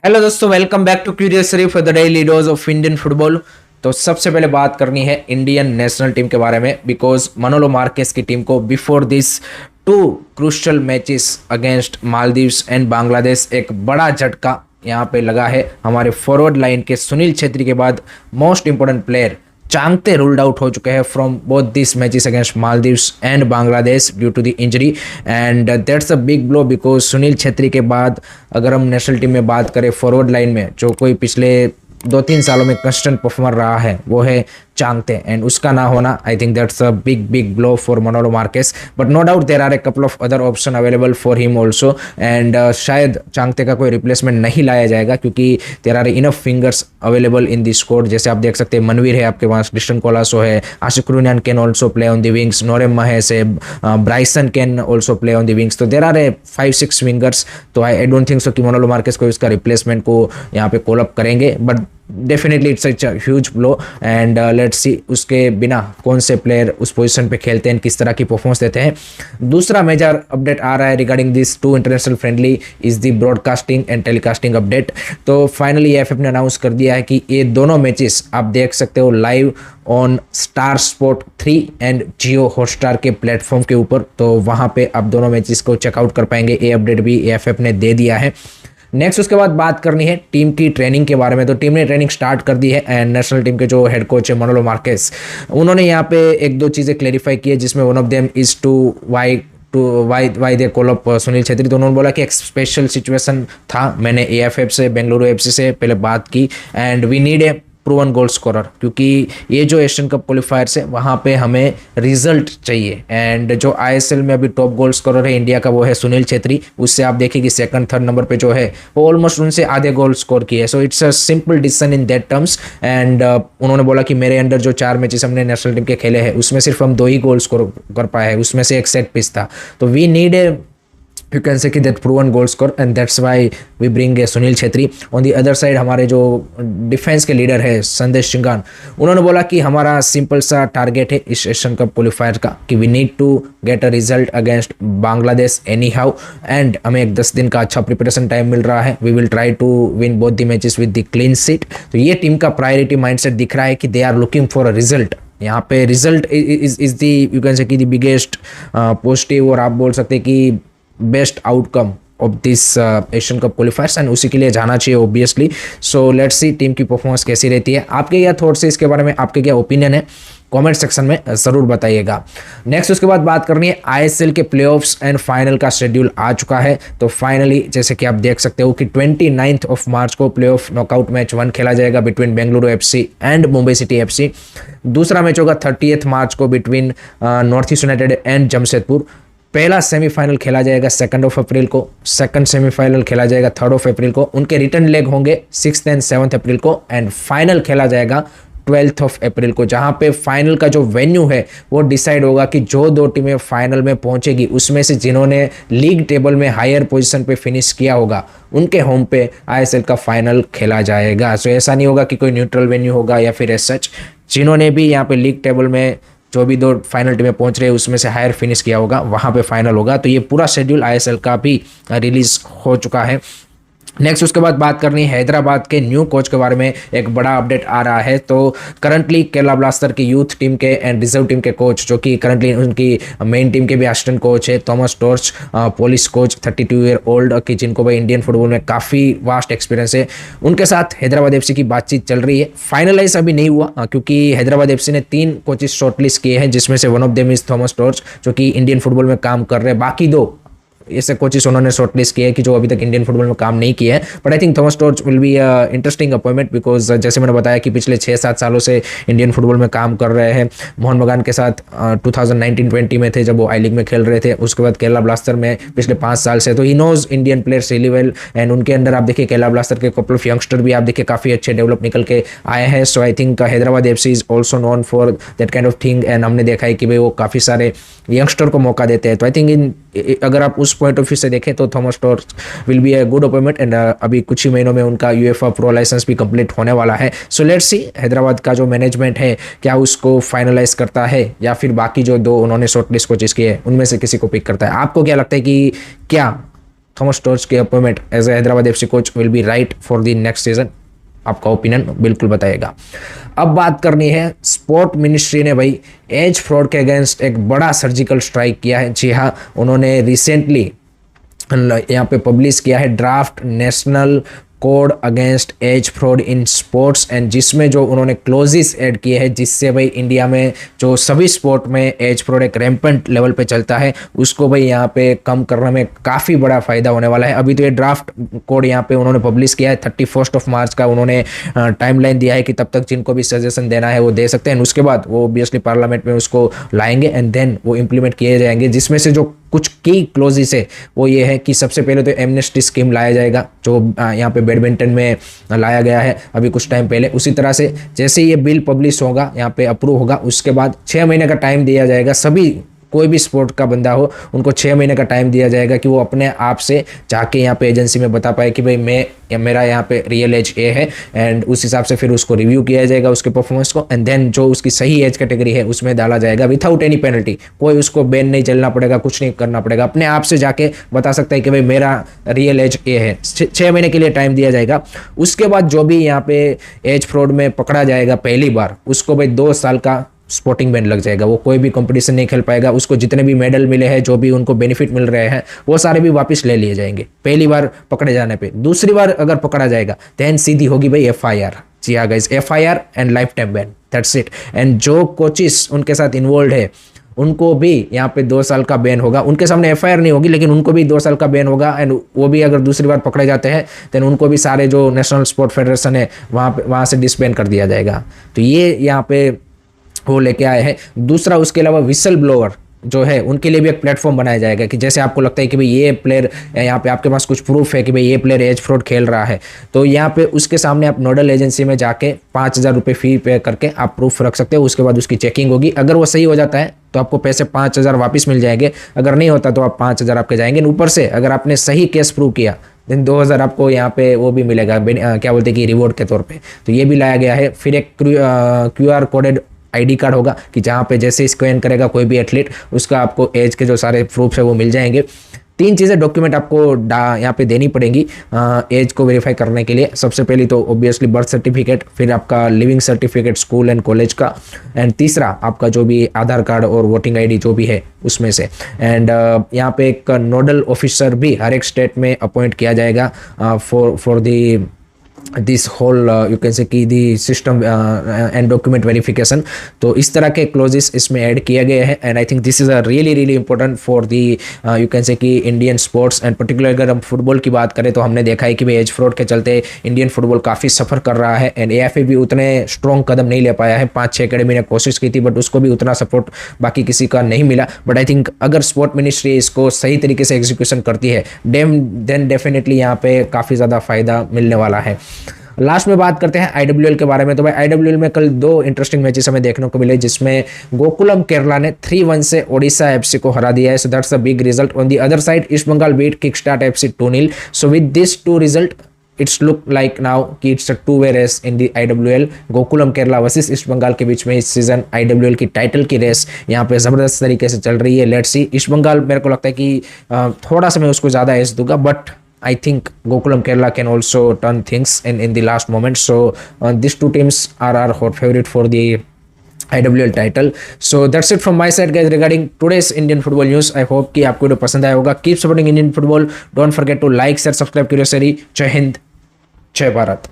Hello दोस्तों, welcome back to क्यूरियसरी for the daily dose of Indian football. तो सबसे पहले बात करनी है इंडियन नेशनल टीम के बारे में, बिकॉज मनोलो मार्केस की टीम को before this two crucial matches against Maldives and Bangladesh एक बड़ा झटका यहाँ पे लगा है। हमारे फॉरवर्ड लाइन के सुनील छेत्री के बाद most important player Chhangte ruled out हो चुके हैं from both this matches against Maldives and Bangladesh due to the injury, and that's a big blow because Sunil Chhetri के बाद अगर हम नेशनल टीम में बात करें फॉरवर्ड लाइन में जो कोई पिछले 2-3 सालों में कंस्टेंट परफॉर्मर रहा है वो है चांगते, एंड उसका ना होना I think that's a big blow for Manolo Marquez. But no doubt there are a couple of other option available for him also, and शायद चांगते का कोई रिप्लेसमेंट नहीं लाया जाएगा क्योंकि there are enough fingers available in this squad. जैसे आप देख सकते हैं मनवीर है आपके पास, डिस्टन कोलासो है, Ashique Kuruniyan can also play on the wings, Naorem Mahesh है, Brison can also play on the wings. तो देर आर ए 5-6 विंगर्स। तो आई डोंट थिंक सो कि मनोलो मार्केस को इसका रिप्लेसमेंट को यहाँ पे कॉल अप करेंगे, but definitely it's a huge blow, and let's see उसके बिना कौन से प्लेयर उस पोजीशन पे खेलते हैं, किस तरह की परफॉर्मेंस देते हैं। दूसरा मेजर अपडेट आ रहा है regarding this two international friendly is the broadcasting and telecasting update. तो फाइनली एफएफ ने अनाउंस कर दिया है कि ये दोनों मैचेस आप देख सकते हो live on star sport 3 and Jio Hotstar के प्लेटफॉर्म के ऊपर। तो वहाँ पे आप दोनों मैचेस को चेकआउट कर पाएंगे। ये अपडेट भी एफएफ ने दे दिया है। नेक्स्ट उसके बाद बात करनी है टीम की ट्रेनिंग के बारे में। तो टीम ने ट्रेनिंग स्टार्ट कर दी है, एंड नेशनल टीम के जो हेड कोच है मनोलो मार्केस, उन्होंने यहाँ पे एक दो चीज़ें क्लेरिफाई की है, जिसमें one of them is why they call up Sunil Chhetri. तो उन्होंने बोला कि एक स्पेशल सिचुएशन था, मैंने एएफएफ से बेंगलुरु एफसी से पहले बात की, and we need a proven goal scorer, क्योंकि ये जो एशियन कप क्वालिफायर्स है वहाँ पे हमें रिजल्ट चाहिए। एंड जो आईएसएल में अभी टॉप गोल स्कोरर है इंडिया का वो है सुनील छेत्री। उससे आप देखिए कि सेकंड थर्ड नंबर पे जो है वो ऑलमोस्ट उनसे आधे गोल स्कोर किए। So it's a simple decision in that terms, and उन्होंने बोला कि मेरे अंडर जो 4 मैचेस हमने नेशनल टीम के खेले हैं उसमें सिर्फ हम 2 ही गोल स्कोर कर पाए हैं, उसमें से एक सेट पीस था। तो we need a you can say कि that proven goal score, and that's why we bring a Sunil Chhetri. on the other side हमारे जो डिफेंस के लीडर है संदेश चिंगान, उन्होंने बोला कि हमारा सिंपल सा टारगेट है इस एशियन कप क्वालिफायर का कि we need to get a result against Bangladesh anyhow, and हमें एक 10 दिन का अच्छा प्रिपरेशन टाइम मिल रहा है। We will try to win both the matches with the clean sheet. तो ये टीम का प्रायोरिटी माइंडसेट दिख रहा है कि they are looking for a result. यहाँ पे result is the you can say कि द बिगेस्ट पॉजिटिव, और आप बोल सकते हैं कि best outcome of this Asian cup क्वालिफायर्स, and उसी के लिए जाना चाहिए obviously. So let's see team की परफॉर्मेंस कैसी रहती है। आपके क्या थॉट्स है इसके बारे में, आपके क्या ओपिनियन है, कमेंट सेक्शन में ज़रूर बताइएगा। नेक्स्ट उसके बाद बात करनी है आईएसएल के प्लेऑफ्स एंड फाइनल का शेड्यूल आ चुका है। तो फाइनली जैसे कि आप देख सकते हो कि 29 मार्च को प्लेऑफ नॉकआउट मैच 1 खेला जाएगा between Bengaluru FC and Mumbai city FC. दूसरा मैच होगा 30 मार्च को between north east United and Jamshedpur. पहला सेमीफाइनल खेला जाएगा 2 अप्रैल को, सेकंड सेमीफाइनल खेला जाएगा 3 अप्रैल को, उनके रिटर्न लेग होंगे 6 एंड 7 अप्रैल को, एंड फाइनल खेला जाएगा 12 अप्रैल को, जहां पे फाइनल का जो वेन्यू है वो डिसाइड होगा कि जो 2 टीमें फाइनल में पहुंचेगी उसमें से जिन्होंने लीग टेबल में हायर पोजीशन पे फिनिश किया होगा उनके होम पे आईएसएल का फाइनल खेला जाएगा। सो ऐसा नहीं होगा कि कोई न्यूट्रल वेन्यू होगा या फिर एज सच, जिन्होंने भी यहाँ पे लीग टेबल में जो भी 2 फाइनल टीमें पहुंच रहे हैं उसमें से हायर फिनिश किया होगा वहां पे फाइनल होगा। तो ये पूरा शेड्यूल आईएसएल का भी रिलीज हो चुका है। नेक्स्ट उसके बाद बात करनी है हैदराबाद के न्यू कोच के बारे में। एक बड़ा अपडेट आ रहा है। तो करंटली केरला ब्लास्टर की यूथ टीम के एंड रिजर्व टीम के कोच, जो कि करंटली उनकी मेन टीम के भी असिस्टेंट कोच है, Thomas torch, Polish coach 32 year old, कि जिनको भाई इंडियन फुटबॉल में काफ़ी वास्ट एक्सपीरियंस है, उनके साथ हैदराबाद एफसी की बातचीत चल रही है। फाइनलाइज अभी नहीं हुआ क्योंकि हैदराबाद एफसी ने 3 कोचेस शॉर्टलिस्ट किए हैं, जिसमें से one of them is Thomas torch, जो कि इंडियन फुटबॉल में काम कर रहे हैं। बाकी 2 ऐसे कोचेस उन्होंने शॉर्टलिस्ट किए कि जो अभी तक इंडियन फुटबॉल में काम नहीं किया है। But I think Thomas torch will be interesting appointment, because जैसे मैंने बताया कि पिछले 6-7 सालों से इंडियन फुटबॉल में काम कर रहे हैं। मोहन बगान के साथ 2019-20 में थे जब वो आई लीग में खेल रहे थे, उसके बाद केरला ब्लास्टर में पिछले 5 साल से। तो he knows Indian players really well, and उनके अंदर आप देखिए केरला ब्लास्टर के कपल ऑफ यंगस्टर भी आप देखिए काफ़ी अच्छे डेवलप निकल के आए हैं। So I think Hyderabad FC is also known for that kind of thing, and हमने देखा है कि भाई वो काफ़ी सारे यंगस्टर को मौका देते हैं। तो आई थिंक अगर आप उस पॉइंट ऑफ व्यू से देखें तो Thomas torch will be a good appointment, and अभी कुछ ही महीनों में उनका यूएफए प्रो लाइसेंस भी कंप्लीट होने वाला है। सो लेट्स सी हैदराबाद का जो मैनेजमेंट है क्या उसको फाइनलाइज करता है या फिर बाकी जो 2 उन्होंने शॉर्टलिस्ट कोचेस किए उनमें से किसी को पिक करता है। आपको क्या लगता है कि क्या थॉमस टॉर्च की appointment as a Hyderabad FC coach will be right for the next season? आपका ओपिनियन बिल्कुल बताइएगा। अब बात करनी है स्पोर्ट मिनिस्ट्री ने भाई एज फ्रॉड के अगेंस्ट एक बड़ा सर्जिकल स्ट्राइक किया है। जी हाँ, उन्होंने रिसेंटली यहाँ पे पब्लिश किया है draft national code against age fraud in sports, and जिसमें जो उन्होंने क्लोजेस ऐड किए हैं जिससे भाई इंडिया में जो सभी स्पोर्ट में एज फ्रॉड एक रैम्पेंट लेवल पे चलता है उसको भाई यहाँ पे कम करने में काफ़ी बड़ा फायदा होने वाला है। अभी तो ये ड्राफ्ट कोड यहाँ पे उन्होंने पब्लिश किया है, 31 मार्च का उन्होंने टाइमलाइन दिया है कि तब तक जिनको भी सजेशन देना है वो दे सकते हैं, उसके बाद वो ऑब्वियसली पार्लियामेंट में उसको लाएंगे एंड देन वो इम्प्लीमेंट किए जाएंगे। जिसमें से जो कुछ की क्लोजेस है वो ये है कि सबसे पहले तो एमनेस्टी स्कीम लाया जाएगा जो यहाँ पे बैडमिंटन में लाया गया है अभी कुछ टाइम पहले। उसी तरह से जैसे ये बिल पब्लिश होगा यहाँ पे अप्रूव होगा उसके बाद 6 महीने का टाइम दिया जाएगा। सभी कोई भी स्पोर्ट का बंदा हो उनको 6 महीने का टाइम दिया जाएगा कि वो अपने आप से जाके यहाँ पे एजेंसी में बता पाए कि भाई मैं या मेरा यहाँ पे रियल एज ए है, एंड उस हिसाब से फिर उसको रिव्यू किया जाएगा उसके परफॉर्मेंस को, एंड देन जो उसकी सही एज कैटेगरी है उसमें डाला जाएगा विदाउट एनी पेनल्टी। कोई उसको बैन नहीं चलना पड़ेगा, कुछ नहीं करना पड़ेगा, अपने आप से जाके बता सकता है कि भाई मेरा रियल एज ए है। 6 महीने के लिए टाइम दिया जाएगा। उसके बाद जो भी यहाँ पे एज फ्रॉड में पकड़ा जाएगा पहली बार उसको भाई 2 साल का स्पोर्टिंग बैन लग जाएगा। वो कोई भी कंपटीशन नहीं खेल पाएगा, उसको जितने भी मेडल मिले हैं जो भी उनको बेनिफिट मिल रहे हैं वो सारे भी वापस ले लिए जाएंगे पहली बार पकड़े जाने पे। दूसरी बार अगर पकड़ा जाएगा देन सीधी होगी भाई FIR। जी हाँ guys, FIR and life time ban, that's it. And जो कोचेस उनके साथ इन्वॉल्व है उनको भी यहाँ पे 2 साल का बैन होगा। उनके सामने FIR नहीं होगी लेकिन उनको भी 2 साल का बैन होगा, एंड वो भी अगर दूसरी बार पकड़े जाते हैं देन उनको भी सारे जो नेशनल स्पोर्ट फेडरेशन है वहाँ से डिसबैन कर दिया जाएगा। तो ये यहाँ पे वो लेके आए हैं। दूसरा उसके अलावा विसल ब्लोअर जो है उनके लिए भी एक प्लेटफॉर्म बनाया जाएगा कि जैसे आपको लगता है कि भाई ये प्लेयर यहाँ पे आपके पास कुछ प्रूफ है कि भाई ये प्लेयर एज फ्रॉड खेल रहा है तो यहाँ पे उसके सामने आप नोडल एजेंसी में जाके 5,000 रुपये फी पे करके आप प्रूफ रख सकते हो। उसके बाद उसकी चेकिंग होगी, अगर वो सही हो जाता है तो आपको पैसे 5,000 वापस मिल जाएंगे, अगर नहीं होता तो आप 5,000 आपके जाएंगे। ऊपर से अगर आपने सही केस प्रूव किया देन 2,000 आपको यहाँ पे वो भी मिलेगा क्या बोलते हैं कि रिवॉर्ड के तौर पे। तो ये भी लाया गया है। फिर एक QR कोडेड ID कार्ड होगा कि जहाँ पे जैसे स्कैन करेगा कोई भी एथलीट उसका आपको एज के जो सारे प्रूफ्स है वो मिल जाएंगे। 3 चीज़ें डॉक्यूमेंट आपको यहाँ पे देनी पड़ेंगी एज को वेरीफाई करने के लिए। सबसे पहली तो ऑब्वियसली बर्थ सर्टिफिकेट, फिर आपका leaving certificate school and college का, एंड तीसरा आपका जो भी आधार कार्ड और वोटिंग ID जो भी है उसमें से। एंड यहाँ पे एक नोडल ऑफिसर भी हर एक स्टेट में अपॉइंट किया जाएगा for the this whole you can say की the system and document verification. तो इस तरह के क्लोजेस इसमें ऐड किए गए हैं, and I think this is a really important for the you can say कि इंडियन स्पोर्ट्स। एंड पर्टिकुलर अगर हम फुटबॉल की बात करें तो हमने देखा है कि भाई एज फ्रॉड के चलते इंडियन फुटबॉल काफ़ी सफ़र कर रहा है, एंड AFA भी उतने स्ट्रॉन्ग कदम नहीं ले पाया है। 5-6 अकेडमी ने कोशिश की थी बट उसको भी उतना सपोर्ट बाकी किसी का नहीं मिला। बट आई थिंक अगर स्पोर्ट मिनिस्ट्री इसको सही तरीके से एग्जीक्यूशन करती है देन डेफिनेटली यहाँ पे काफ़ी ज़्यादा फायदा मिलने वाला है। लास्ट में बात करते हैं IWL के बारे में। तो भाई IWL में कल 2 इंटरेस्टिंग मैचेस हमें देखने को मिले जिसमें गोकुलम केरला ने 3-1 से ओडिशा FC को हरा दिया है। So that's a big result. On the other side East Bengal beat kickstart FC 2-0। So with this 2 result it's look like now कि इट्स अ 2-वे race in the IWL। Gokulam Kerala versus East Bengal के बीच में इस सीजन IWL की टाइटल की रेस यहाँ पे ज़बरदस्त तरीके से चल रही है। Let's see. ईस्ट बंगाल मेरे को लगता है कि थोड़ा सा मैं उसको ज़्यादा एज दूंगा, but I think Gokulam Kerala can also turn things in the last moment. So these 2 teams are our hot favorite for the IWL title. So that's it from my side guys regarding today's Indian football news. I hope कि आपको video पसंद आया होगा. Keep supporting Indian football. Don't forget to like, share, subscribe Curiosity. जय हिंद, जय भारत.